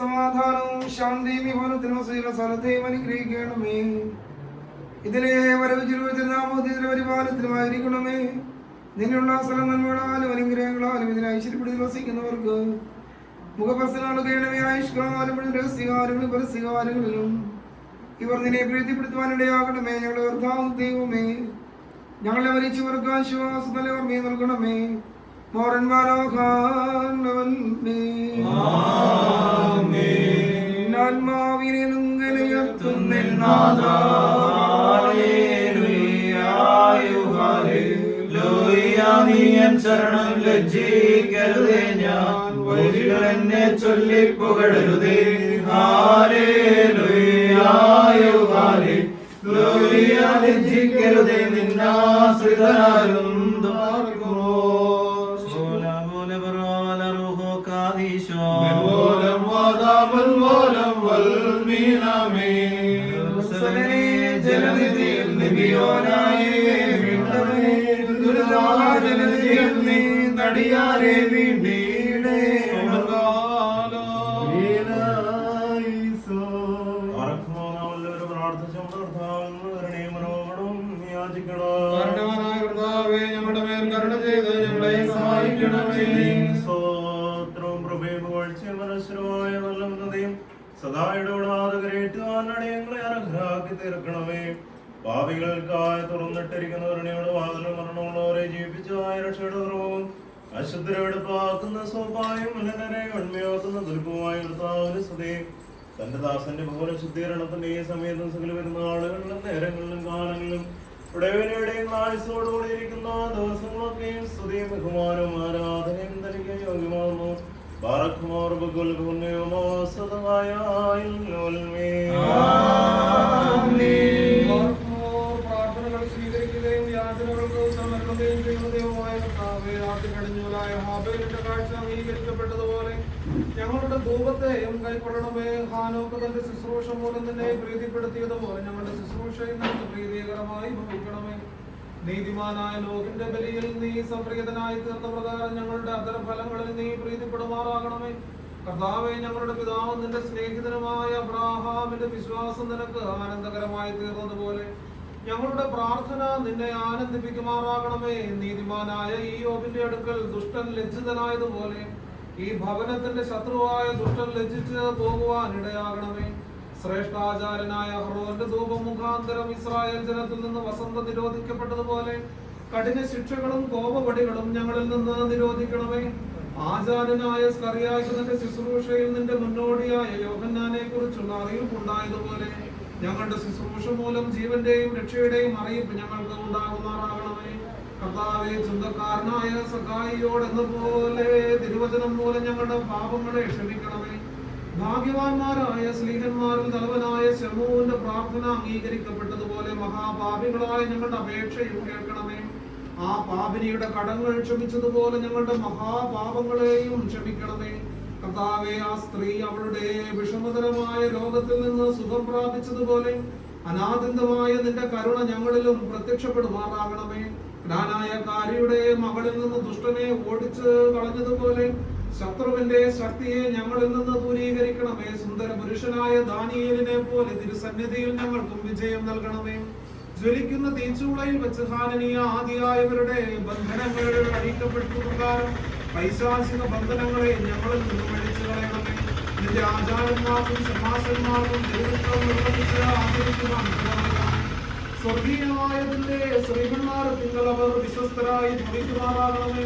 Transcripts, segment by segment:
സമാധാനവും ശാന്തിയും ഈ ഭവനത്തിനും സ്ഥലത്തെയും അനുഗ്രഹിക്കണമേ. ഇതിലെ വരവ് ചിരുവചനാമോദിയുടെ പരിപാലനത്തിലുമായിരിക്കണമേ. നിന്നുള്ള സ്ഥലം നന്മകളാലും അനുഗ്രഹങ്ങളാലും ഇതിനെ ഐശ്വര്യപ്പെടുത്തി വസിക്കുന്നവർക്ക് മുഖപ്രസനാളുകയണമേ. ആയുഷ്കാലം രഹസ്യകാലങ്ങളും പരസ്യകാലങ്ങളിലും ഇവർ നിന്നെ പ്രീതിപ്പെടുത്തുവാനിടയാകണമേ. ഞങ്ങളുടെ കർത്താവ് ദൈവമേ, ഞങ്ങളെ മരിച്ചവർക്ക് ആശ്വാസം നല്ല ഓർമ്മയെ നൽകണമേ. ആത്മാവിനെ ശരണം ലജ്ജിക്കരുതേ, ഞാൻ വഴികൾ എന്നെ ചൊല്ലി പുകഴരുതേ. ലജ്ജിക്കരുതേ, നിന്നാശ്രിതരാലും ജലനിധിയിൽ നടിയാരെ വീണ്ടീടേ. ഞങ്ങളുടെ മേൽ കരുണ ചെയ്ത് ഞങ്ങളെ സഹായിക്കണമേ. സദാ ഇടപെടാതെയും ഞങ്ങളെ അർഹരാക്കി തീർക്കണമേ. പാപികൾക്കായി തുറന്നിട്ടിരിക്കുന്നവരുടെയോട് വാതിലും മരണമുള്ളവരെ ജീവിപ്പിച്ചതായ രക്ഷയുടെ കുറവും അശുദ്ധരെടുപ്പാക്കുന്ന സ്വഭാവം മലിനരെ ഉണ്മയാക്കുന്ന ദുർഗമായ കർത്താവിന് സ്തുതി. തന്റെ ദാസന്റെ ഭവന ശുദ്ധീകരണത്തിന്റെ ഈ സമയത്തും സകല വരുന്ന ആളുകളിലും നേരങ്ങളിലും കാലങ്ങളിലും ഉടയവനെയുടെയും ആയുസോടുകൂടി ഇരിക്കുന്ന ദിവസങ്ങളൊക്കെയും സ്തുതിയും ബഹുമാനവും ആരാധനയും തനിക്ക് യോഗ്യമാകുന്നു. ബാറക്കുമാർ ബഗുൽ പുണ്യമോ സദായ പ്രാർത്ഥനകൾ സ്വീകരിക്കുകയും യാചനകൾക്ക് സമർപ്പിക്കുകയും ചെയ്യുന്ന ദൈവമായ കർത്താവേ, ആദ്യകടിഞ്ഞൂലായ ഹാബേലിന്റെ കാഴ്ച അംഗീകരിക്കപ്പെട്ടതുപോലെ ഞങ്ങളുടെ ധൂപത്തെയും കൈക്കൊള്ളണമേ. ഹാനോക്ക് തന്റെ ശുശ്രൂഷ മൂലം തന്നെ പ്രീതിപ്പെടുത്തിയതുപോലെ ഞങ്ങളുടെ ശുശ്രൂഷയിൽ നമുക്ക് പ്രീതികരമായി ഭവിക്കണമേ. നീതിമാനായ ലോകിന്റെ ബലിയിൽ നീ സംപ്രീതനായി തീർന്ന പ്രകാരം ഞങ്ങളുടെ അധരഫലങ്ങളിൽ നീ പ്രീതിപ്പെടുമാറാകണമേ. കർത്താവേ, ഞങ്ങളുടെ പിതാവും നിന്റെ സ്നേഹിതനുമായ അബ്രാഹാമിന്റെ വിശ്വാസം നിനക്ക് ആനന്ദകരമായി തീർന്നതുപോലെ ഞങ്ങളുടെ പ്രാർത്ഥന നിന്നെ ആനന്ദിപ്പിക്കുമാറാകണമേ. നീതിമാനായ ഈ യോബിന്റെ അടുക്കൽ ദുഷ്ടൻ ലജ്ജിതനായതുപോലെ ഈ ഭവനത്തിന്റെ ശത്രുവായ ദുഷ്ടൻ ലജ്ജിച്ച് പോകുവാൻ ഇടയാകണമേ. ശ്രേഷ്ഠാചാരനായ അഹ്റോന്റെ ധൂപം മുഖാന്തരം ഇസ്രായേൽ ജനത്തിൽ നിന്ന് വസന്തം നിരോധിക്കപ്പെട്ടതുപോലെ കഠിന ശിക്ഷകളും കോപവടികളും ഞങ്ങളിൽ നിന്ന് നിരോധിക്കണമേ. ആചാരനായ സ്കറിയായ്ക്ക് നിന്റെ ശുശ്രൂഷയിൽ നിന്റെ മുന്നോടിയായ യോഹന്നാനെ കുറിച്ചുള്ള അറിയിപ്പുണ്ടായതുപോലെ ഞങ്ങളുടെ ശുശ്രൂഷ മൂലം ജീവന്റെയും രക്ഷയുടെയും അറിയിപ്പ് ഞങ്ങൾക്ക് ഉണ്ടാകുമാറാകണമേ. കർത്താവേ, ചുങ്കക്കാരനായ സഖായിയോട് എന്നപോലെ തിരുവചനം മൂലം ഞങ്ങളുടെ പാപങ്ങളെ ക്ഷമിക്കണമേ. ഭാഗ്യവാന്മാരായ സ്ലീഹന്മാരിൽ തലവനായ ശമൂന്റെ പ്രാർത്ഥന അംഗീകരിക്കപ്പെട്ടതുപോലെ മഹാപാപികളായ ഞങ്ങളുടെ അപേക്ഷയും കേൾക്കണമേ. ആ പാപിനിയുടെ കടങ്ങൾ ക്ഷമിച്ചതുപോലെ ഞങ്ങളുടെ മഹാപാപങ്ങളെയും ക്ഷമിക്കണമേ. കർത്താവേ, ആ സ്ത്രീ അവളുടെ വിഷമതരമായ രോഗത്തിൽ നിന്ന് സുഖം പ്രാപിച്ചതുപോലെ അനാദിന്തമായ നിന്റെ കരുണ ഞങ്ങളിലും പ്രത്യക്ഷപ്പെടുമാറാകണമേ. ജ്ഞാനായ കാരിയുടെ മകളിൽ നിന്ന് ദുഷ്ടനെ ഓടിച്ച് കളഞ്ഞതുപോലെ ശത്രുവിന്റെ ശക്തിയെ ഞങ്ങളിൽ നിന്ന് ദൂരീകരിക്കണമേ. സുന്ദര പുരുഷനായ ദാനിയേലിനെ പോലെ തിരുസന്നിധിയിൽ ഞങ്ങൾക്കും വിജയം നൽകണമേ. ജ്വലിക്കുന്ന തീച്ചൂളയിൽ വെച്ച് ഹാനനീയ ആദിയായവരുടെ ബന്ധനങ്ങൾ അഴിക്കപ്പെട്ടു പ്രകാരം പൈശാചിക ബന്ധനങ്ങളെ ഞങ്ങളിൽ നിന്നും അഴിച്ചു കളയണമേ. നിന്റെ ആചാരന്മാർക്കും സമാസന്മാർക്കും ദൈവത്വം നിർവഹിച്ച് ആചരിക്കുവാൻ സ്വർഗീയമായതിന്റെ ശ്രീകന്മാർ നിങ്ങൾ അവർ വിശ്വസ്തരായി ഭവിക്കുമാറാകണമേ.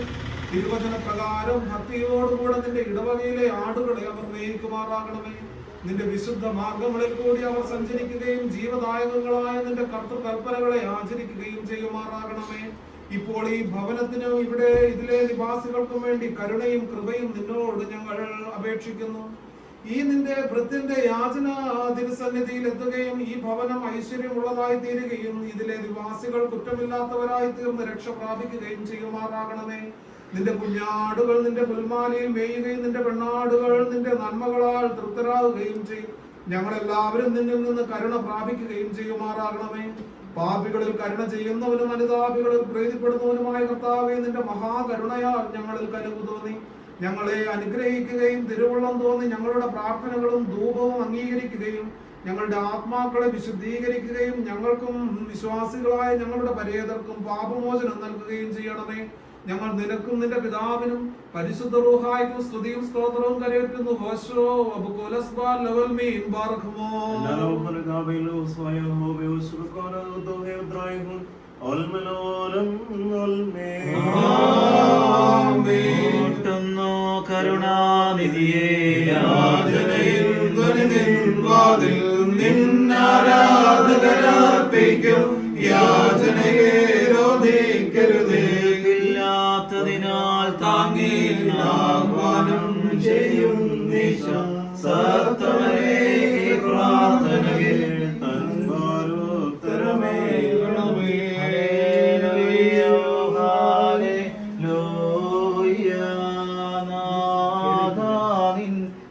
തിരുവചന പ്രകാരം ഭക്തിയോടുകൂടെ നിന്റെ ഇടവകയിലെ ആടുകളെ അവർ മേയിക്കുമാറാകണമേ. നിന്റെ വിശുദ്ധ മാർഗങ്ങളിൽ കൂടി അവർ സഞ്ചരിക്കുകയും ജീവദായകങ്ങളായ നിന്റെ കർത്തൃകൽപ്പനകളെ ആചരിക്കുകയും ചെയ്യുമാറാകണമേ. ഇപ്പോൾ ഈ ഭവനത്തിനും ഇതിലെ നിവാസികൾക്കും വേണ്ടി കരുണയും കൃപയും നിന്നോട് ഞങ്ങൾ അപേക്ഷിക്കുന്നു. ഈ നിന്റെ ഭൃത്യന്റെ യാചന തിരുസന്നിധിയിൽ എത്തുകയും ഈ ഭവനം ഐശ്വര്യമുള്ളതായി തീരുകയും ഇതിലെ നിവാസികൾ കുറ്റമില്ലാത്തവരായി തീർന്ന് രക്ഷ പ്രാപിക്കുകയും ചെയ്യുമാറാകണമേ. നിന്റെ കുഞ്ഞാടുകൾ നിന്റെ പുൽമാലിയിൽ മേയുകയും നിന്റെ പെണ്ണാടുകൾ നിന്റെ നന്മകളാൽ തൃപ്തരാകുകയും ചെയ്യും. ഞങ്ങളെല്ലാവരും നിന്നിൽ നിന്ന് കരുണ പ്രാപിക്കുകയും ചെയ്യുമാറാകണമേ. പാപികളിൽ കരുണ ചെയ്യുന്നവനും അനുതാപികളിൽ പ്രീതിപ്പെടുന്നവനുമായ കർത്താവേ, നിന്റെ മഹാകരുണയാൽ ഞങ്ങളിൽ കനിവ് തോന്നി ഞങ്ങളെ അനുഗ്രഹിക്കുകയും തിരുവുള്ളം തോന്നി ഞങ്ങളുടെ പ്രാർത്ഥനകളും ധൂപവും അംഗീകരിക്കുകയും ഞങ്ങളുടെ ആത്മാക്കളെ വിശുദ്ധീകരിക്കുകയും ഞങ്ങൾക്കും വിശ്വാസികളായ ഞങ്ങളുടെ പരേതർക്കും പാപമോചനം നൽകുകയും ചെയ്യണമേ. ഞങ്ങൾ നിനക്കും നിന്റെ പിതാവിനും പരിശുദ്ധ റൂഹായ്ക്കും സ്തുതിയും സ്തോത്രവും കരയറ്റുന്നു. ഹോശോ അബുകുലസ്ബാൽ ലവൽ മീൻ ബാറഖമോ കരുണാനിധിയേ നിന്നാരാധകരർപ്പിക്കും യാചനയേരോധിക്കരുതേക്കില്ലാത്തതിനാൽ താങ്ങില്ലാഹ്വാനം ചെയ്യും നിശ സത്തമരേ പ്രാർത്ഥനകേ തന്മാരുത്തരമേ ഗണമേ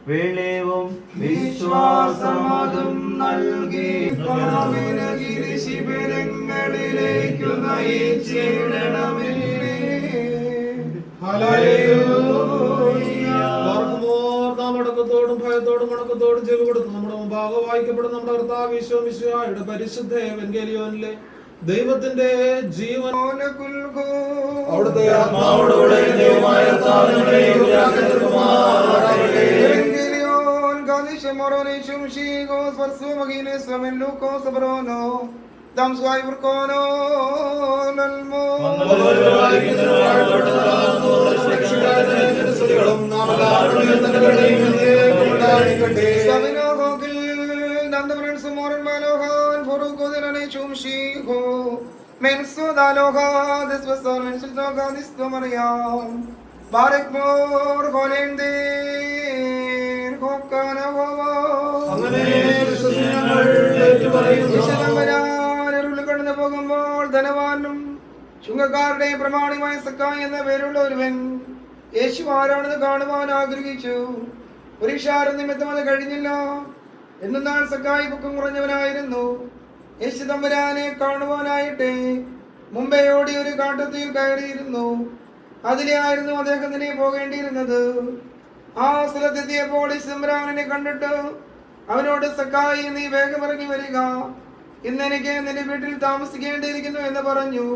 വെളിവും വിശ്വാസമതും നൽകി ശിബിരങ്ങളിലേക്കു നയിച്ചിടണമേ. മടക്കത്തോടും ഭയത്തോടും മടക്കത്തോടും ചെവി കൊടുത്തു നമ്മുടെ മുമ്പാകെ വായിക്കപ്പെടുന്ന നമ്മുടെ കർത്താവ് ഈശോ മിശിഹായുടെ പരിശുദ്ധ എവങ്കേലിയോനിലെ ദൈവത്തിന്റെ ജീവൻ അവിടുത്തെ ആത്മാവോടുകൂടെ ദൈവമായ കടന്നു പോകുമ്പോൾ ധനവാനും ചുങ്കക്കാരുടെ പ്രമാണിമായ സക്കായി എന്ന പേരുള്ള ഒരുവൻ യേശു ആരാണെന്ന് കാണുവാൻ ആഗ്രഹിച്ചു. പുരുഷാര നിമിത്തം അത് കഴിഞ്ഞില്ല. എന്നാൽ സക്കായി പൊക്കം കുറഞ്ഞവനായിരുന്നു. യേശു തമ്പുരാനെ കാണുവാനായിട്ട് മുമ്പേ ഓടി ഒരു കാട്ടത്തിൽ കയറിയിരുന്നു. അതിലെ ആയിരുന്നു അദ്ദേഹത്തിന് പോകേണ്ടിയിരുന്നത്. ആ സ്ഥലത്തെത്തിയപ്പോൾ യേശു തമ്പുരാനെ കണ്ടിട്ട് അവനോട് സക്കായി, നീ വേഗം ഇറങ്ങി വരിക, ഇന്ന് എനിക്ക് നിന്റെ വീട്ടിൽ താമസിക്കേണ്ടിയിരിക്കുന്നു എന്ന് പറഞ്ഞു.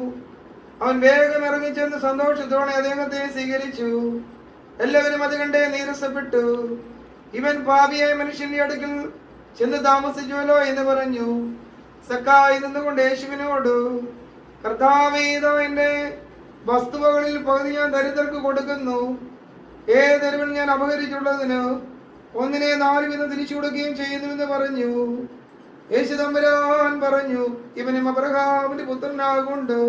അവൻ വേഗം ഇറങ്ങിച്ചെന്ന് സന്തോഷത്തോടെ അദ്ദേഹത്തെ സ്വീകരിച്ചു. എല്ലാവരും അത് കണ്ടേ നീരസപ്പെട്ടു. ഇവൻ പാപിയായ മനുഷ്യന്റെ അടുക്കൽ ചെന്ന് താമസിച്ചുവല്ലോ എന്ന് പറഞ്ഞു. സക്കായി നിന്നുകൊണ്ട് യേശുവിനോട്, കർത്താവേ, ഇതോ എന്റെ വസ്തുവകളിൽ പകുതി ഞാൻ ദരിദ്രർക്ക് കൊടുക്കുന്നു. ഏതൊരുവൻ ഞാൻ അപഹരിച്ചുള്ളതിന് ഒന്നിനെ 4 വീതം തിരിച്ചു കൊടുക്കുകയും ചെയ്യുന്നുവെന്ന് പറഞ്ഞു. യേശു തമ്പുരാൻ പറഞ്ഞു, ഇവനും അബ്രഹാമിന്റെ പുത്രനാകൊണ്ട്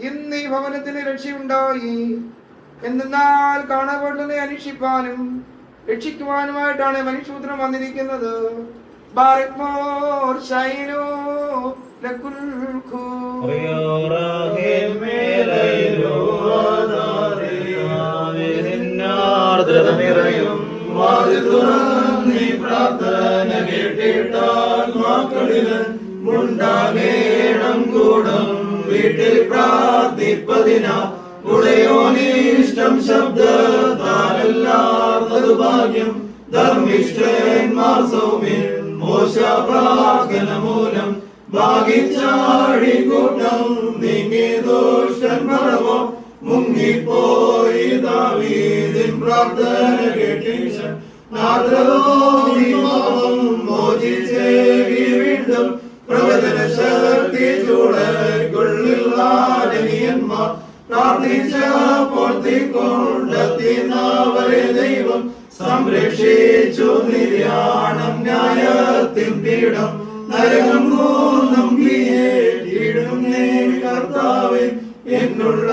ഇന്ന് ഈ ഭവനത്തിന് രക്ഷയുണ്ടായി. എന്നാൽ കാണപ്പെട്ടതിനെ അന്വേഷിപ്പാനും രക്ഷിക്കുവാനുമായിട്ടാണ് മനുഷ്യപുത്രൻ വന്നിരിക്കുന്നത്. പ്രാർത്ഥന കേട്ടിട്ടാൽ മക്കളിലും കൂടം വീട്ടിൽ പ്രാർത്ഥിപ്പതിനാ ഉടയോനിഷ്ടം ശബ്ദത്താലെല്ലാർന്നത് ഭാഗ്യം. ധർമ്മിഷ്ഠന്മാർ സൗമ്യൻ മോശ പ്രാർത്ഥന മൂലം ഭാഗിച്ചാടി കൂട്ടം നീങ്ങി ദുഷ്ടൻ പറവോ മുങ്ങിപ്പോയി. ദാവീദിൻ പ്രാർത്ഥന കേട്ടീശ മോചിച്ചേകി വീണ്ടും പ്രവചന ശക്തി ചൂടക്കുള്ളിൽ ആദരണീയന്മാർ പ്രാർത്ഥിച്ചപ്പോൾ തീക്കൊണ്ടെത്തിനവരെ ദൈവം സംരക്ഷിച്ചു. നിര്യാണം ന്യായത്തിൻ പീഠം നരകം നമ്പിയേടും കർത്താവേ എന്നുള്ള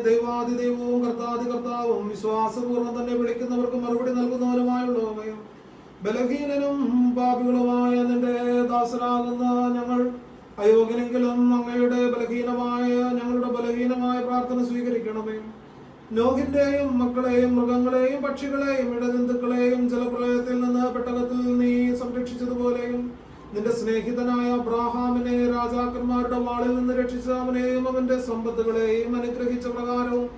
ദൈവാദിദൈവവും കർത്താവും വിശ്വാസപൂർവ്വം തന്നെ വിളിക്കുന്നവർക്ക് മറുപടി നൽകുന്നവരുമായുള്ളവയും ബലഹീനനും പാപികളുമായ നിന്റെ ദാസരാകുന്ന ഞങ്ങൾ അയോഗ്യനെങ്കിലും അങ്ങയുടെ ഞങ്ങളുടെ ബലഹീനമായ പ്രാർത്ഥന സ്വീകരിക്കണമേ. നോഹിന്റെയും മക്കളെയും മൃഗങ്ങളെയും പക്ഷികളെയും ഇടജന്തുക്കളെയും ജലപ്രളയത്തിൽ നിന്ന് പെട്ടകത്തിൽ നീ സംരക്ഷിച്ചതുപോലെയും നിന്റെ സ്നേഹിതനായ അബ്രാഹാമിനെ രാജാക്കന്മാരുടെ വാളിൽ നിന്ന് രക്ഷിച്ച അവനെയും അവന്റെ സമ്പത്തുകളെയും അനുഗ്രഹിച്ച പ്രകാരവും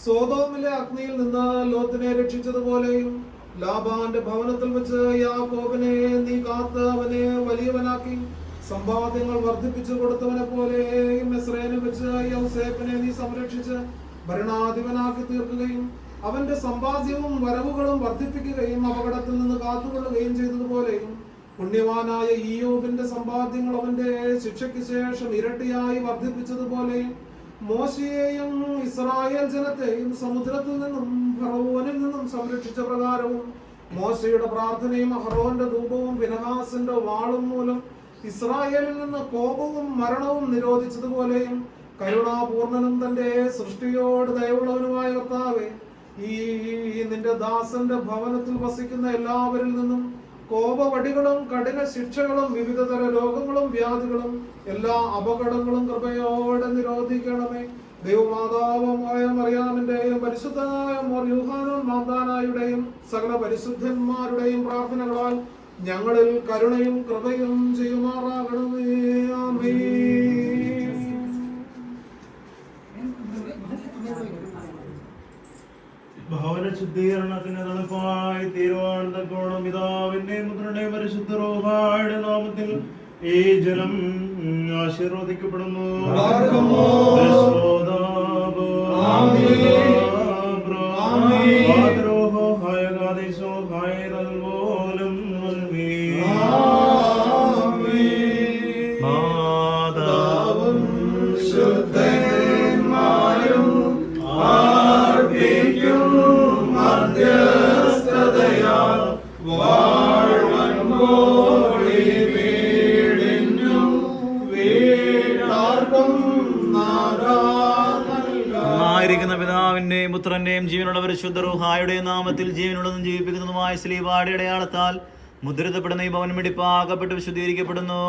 സോദോമിലെ അഗ്നിയിൽ നിന്ന് ലോത്തിനെ രക്ഷിച്ചതുപോലെയും ലാബാന്റെ ഭവനത്തിൽ വെച്ച് യാക്കോബിനെ നീ കാത്ത് അവനെ വലിയവനാക്കി സമ്പാദ്യങ്ങൾ വർദ്ധിപ്പിച്ചു കൊടുത്തവനെ പോലെയും മിസ്രയീമിൽ വെച്ച് യൗസേപ്പിനെ നീ സംരക്ഷിച്ച് ഭരണാധിപനാക്കി തീർക്കുകയും അവന്റെ സമ്പാദ്യവും വരവുകളും വർദ്ധിപ്പിക്കുകയും അപകടത്തിൽ നിന്ന് കാത്തുകൊള്ളുകയും ചെയ്തതുപോലെയും പുണ്യവാനായ ഇയ്യോബിന്റെ സമ്പാദ്യങ്ങൾ അവന്റെ ശിക്ഷയ്ക്ക് ശേഷം ഇരട്ടിയായി വർദ്ധിപ്പിച്ചതുപോലെയും മോശയെയും ഇസ്രായേൽ ജനത്തെയും സമുദ്രത്തിൽ നിന്നും ഫറവോനിൽ നിന്നും സംരക്ഷിച്ച പ്രകാരവും മോശയുടെ പ്രാർത്ഥനയും അഹറോന്റെ ധൂപവും ഫിനെഹാസിന്റെ വാളും മൂലം ഇസ്രായേലിൽ നിന്ന് കോപവും മരണവും നിരോധിച്ചതുപോലെയും കരുണാപൂർണനും തന്റെ സൃഷ്ടിയോട് ദയവുള്ളവനുമായ കർത്താവേ, ഈ നിന്റെ ദാസന്റെ ഭവനത്തിൽ വസിക്കുന്ന എല്ലാവരിൽ നിന്നും കോപവടികളും കഠിന ശിക്ഷകളും വിവിധതര രോഗങ്ങളും വ്യാധികളും എല്ലാ അപകടങ്ങളും കൃപയോടെ നിരോധിക്കണമേ. ദൈവമാതാവുമായ മറിയാമിന്റെയും പരിശുദ്ധനായ മോർ യൂഹാനോൻ മാന്താനായുടെയും സകല പരിശുദ്ധന്മാരുടെയും പ്രാർത്ഥനകളാൽ ഞങ്ങളിൽ കരുണയും കൃപയും ചെയ്യുമാറാകണമേ. ആമേൻ. ഭവന ശുദ്ധീകരണത്തിന് തണുപ്പായി തീരുവാൻ തക്കോണം പിതാവിന്റെയും പുത്രന്റെയും പരിശുദ്ധ റൂഹായുടെ നാമത്തിൽ ഈ ജലം ആശീർവദിക്കപ്പെടുന്നു. മാതാവും ശുദ്ധന്മാരും മധ്യസ്ഥതയാൽ വാഴ്വൻപോടി വീടിനും വീടാർക്കും ആയിരിക്കുന്ന പിതാവിന്റെയും പുത്രന്റെയും ജീവനുള്ള പരിശുദ്ധ റൂഹായുടെയും നാമത്തിൽ ജീവനുള്ളതും ജീവിപ്പിക്കുന്നതുമായ ശ്ലീബായുടെ അടയാളത്താൽ മുദ്രിതപ്പെടുന്ന ഈ ഭവനം വെടിപ്പാക്കപ്പെട്ട് വിശുദ്ധീകരിക്കപ്പെടുന്നു.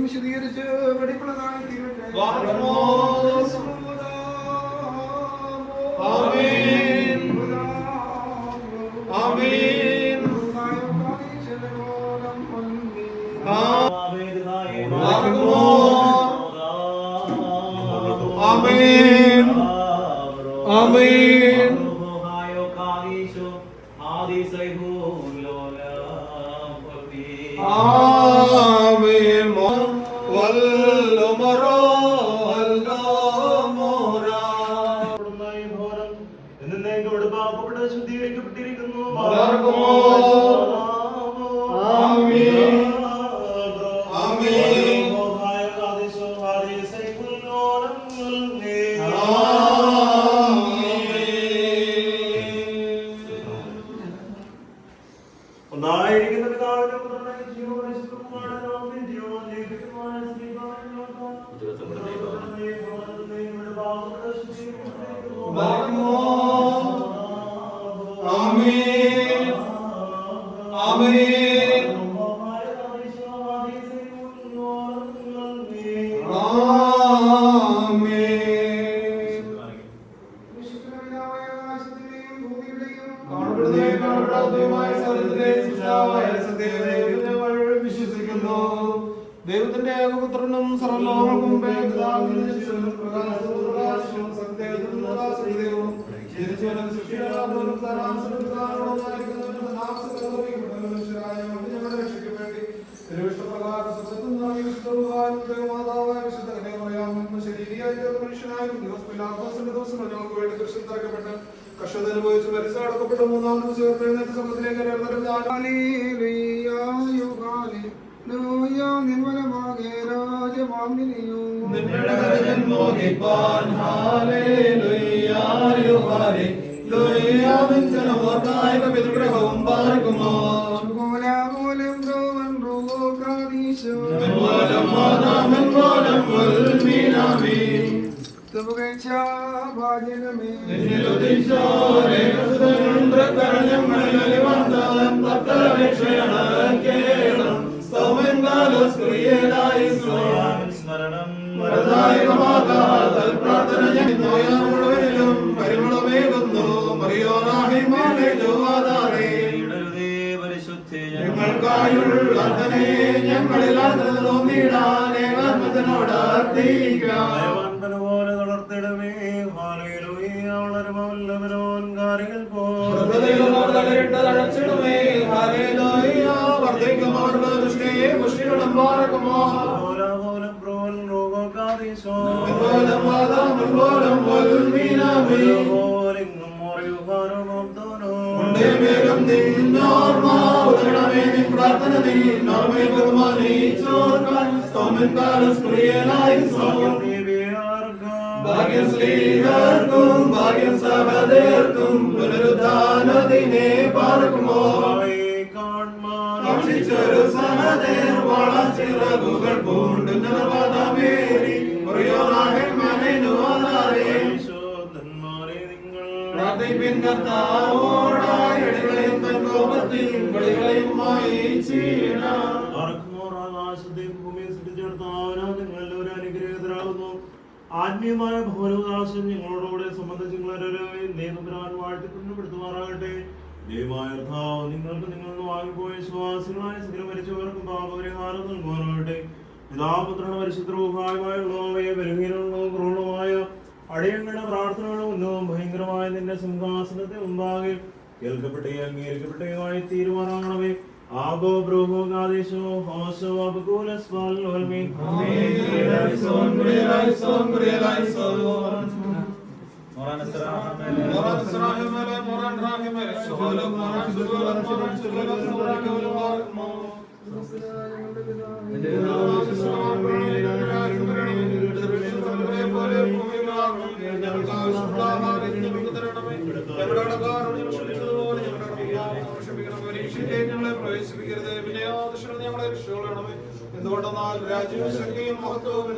വിശദീകരിച്ച് വെടിപ്പുള്ളതായി തീരട്ടെ. ആമേൻ. ആമേൻ. ആമേൻ. ആമേൻ. ആമേൻ. വല്ലമറോ ശുദ്ധീകരിക്കപ്പെട്ടിരിക്കുന്നു. ഒന്നായിരിക്കുന്ന പിതാവിന്റെ പുത്രനായ വിശ്വസിക്കുന്നു. ദൈവത്തിന്റെ ഏകപുത്രനും സർവ്വലോകങ്ങൾക്കും മുമ്പേ പിതാവിന്റെ പ്രകാശവും സത്യവും ദൈവവും ജനിച്ചവനും സൃഷ്ടിയാകുന്നവനും സദാസർവ്വകാലവുമായിരിക്കുന്നവനും മനുഷ്യരായ ഞങ്ങളുടെ രക്ഷയ്ക്ക് വേണ്ടി തിരുവിഷ്ടപ്രകാരം സ്വത്വം നൽകി വിശുദ്ധവുമായും ദൈവമാതാവായ വിശുദ്ധ കന്യാമറിയാമെന്ന് ശരീരിയായി തീർന്ന മനുഷ്യനായും പിലാത്തോസിന്റെ ദിവസങ്ങൾ ഞങ്ങൾക്ക് വേണ്ടി കുരിശിൽ തറയ്ക്കപ്പെട്ട് കഷ്ടത അനുഭവിച്ച് മരിച്ച് അടക്കപ്പെട്ട മൂന്നാം ദിവസം ഉയർത്തെഴുന്നേറ്റ് സമത്തിലേക്ക് Sebagai വാചനമേ സ്മരണം പരിമളമേകുന്നു ഇടരുതേ പരിശുദ്ധേ ഞങ്ങൾക്കായുള്ള ഞങ്ങളിൽ തോന്നിയിടാനോട് പോലെ തളർത്തിടമേ വളരുമല്ലവരോൻ കാര്യങ്ങൾ ഭാഗ്യം സ്ത്രീകർക്കും ഭാഗ്യം സഹദേർക്കും പുനരുദ്ധാനത്തിനെ പാർക്കുമോ കാൺമാനൊരു സഹദേർ വളച്ചിറകുകൾ പൂണ്ടുന്നതമേറി പ്രാർത്ഥിപ്പിൻ കർത്താവോടായി ഇടകളെയും തൻ കോപത്തിൽ വിളികളെയും മായിച്ചിടാം. ഭൂമിയെ സൃഷ്ടിച്ചെടുത്താവനാഥങ്ങളൊരു അനുഗ്രഹത്തിലാകുന്നു. ആത്മീയമായ ഭൗരവകാശം ഞങ്ങളോടുകൂടെ സംബന്ധിച്ച് നിങ്ങളൊരുപുരാൻ വാഴ്ത്തിപ്പെടുത്തുമാറാകട്ടെ. ദൈവമായ കർത്താവ് നിങ്ങൾക്ക് നിങ്ങളിൽ വാങ്ങിപ്പോയ വിശ്വാസികളായ സകല മരിച്ചവർക്കും പാപപരിഹാരം നൽകുവാനാകട്ടെ. പിതാപുത്രനും പരിശുദ്ധവുമായുള്ളവയെ ബലഹീനവും ക്രൂരവുമായ അടിയങ്ങളുടെ പ്രാർത്ഥനകളും ഉന്നതവും ഭയങ്കരമായ നിന്റെ സിംഹാസനത്തെ മുമ്പാകെ കേൾക്കപ്പെട്ടേ അംഗീകരിക്കപ്പെട്ടേയുമായി തീരുമാനമാണവേ. ആബോ ബ്രൂഹോ ഗാദേശോ ഹോശോ അബകൂലസ് വാൽലോൽമി എന്തുകൊണ്ടെന്നാൽ രാജ്യവും ശക്തിയും മഹത്വവും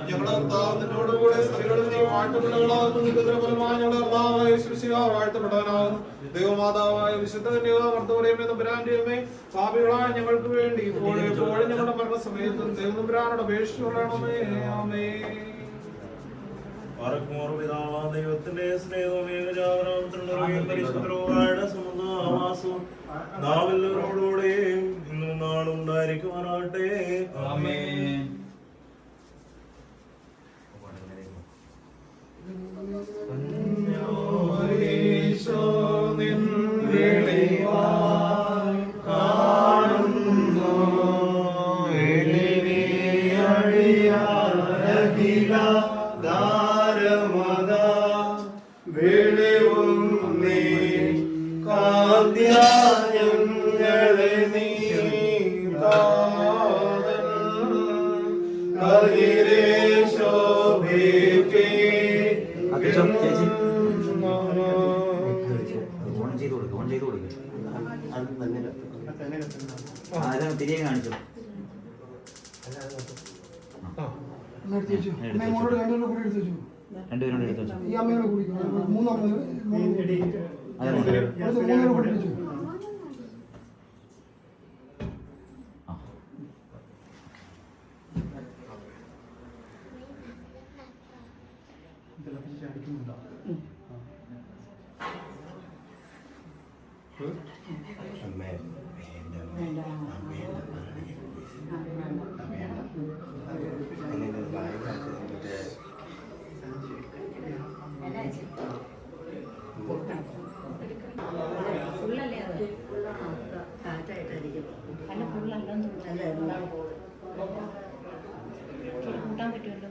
ഞങ്ങളോടുകൂടെ സ്ത്രീകളിൽ നീ വാഴ്ത്തപ്പെട്ടവളാകുന്നു. വാഴ്ത്തപ്പെട്ടവനാകുന്നു. ദൈവമാതാവായ വിശുദ്ധ കന്യകാമർത്തോടെയുമേ പാപികളായ ഞങ്ങൾക്ക് വേണ്ടി ഇപ്പോഴും എപ്പോഴും ഞങ്ങളുടെ മരണസമയത്തും ദൈവനമ്പുരാനോട് അപേക്ഷിച്ചുകൊള്ളണമേ. ആമേൻ. ദൈവത്തിന്റെ സ്നേഹവും പരിശുദ്ധരുടെ സമുദാവാസവും നാമെല്ലാവരോടുകൂടെയും ഇന്നും നാളും ഉണ്ടായിരിക്കുവാനാകട്ടെ. ആമേൻ. തിരികെ കാണിച്ചു രണ്ടുപേരും എടുത്തു വെച്ചു. ഈ അമ്മയോട് കുടിക്കും. മൂന്നമ്മ അതെ മൂന്നോട് കുടിച്ചു. കൂട്ടാൻ പറ്റുമല്ലോ.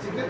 ചിക്കൻ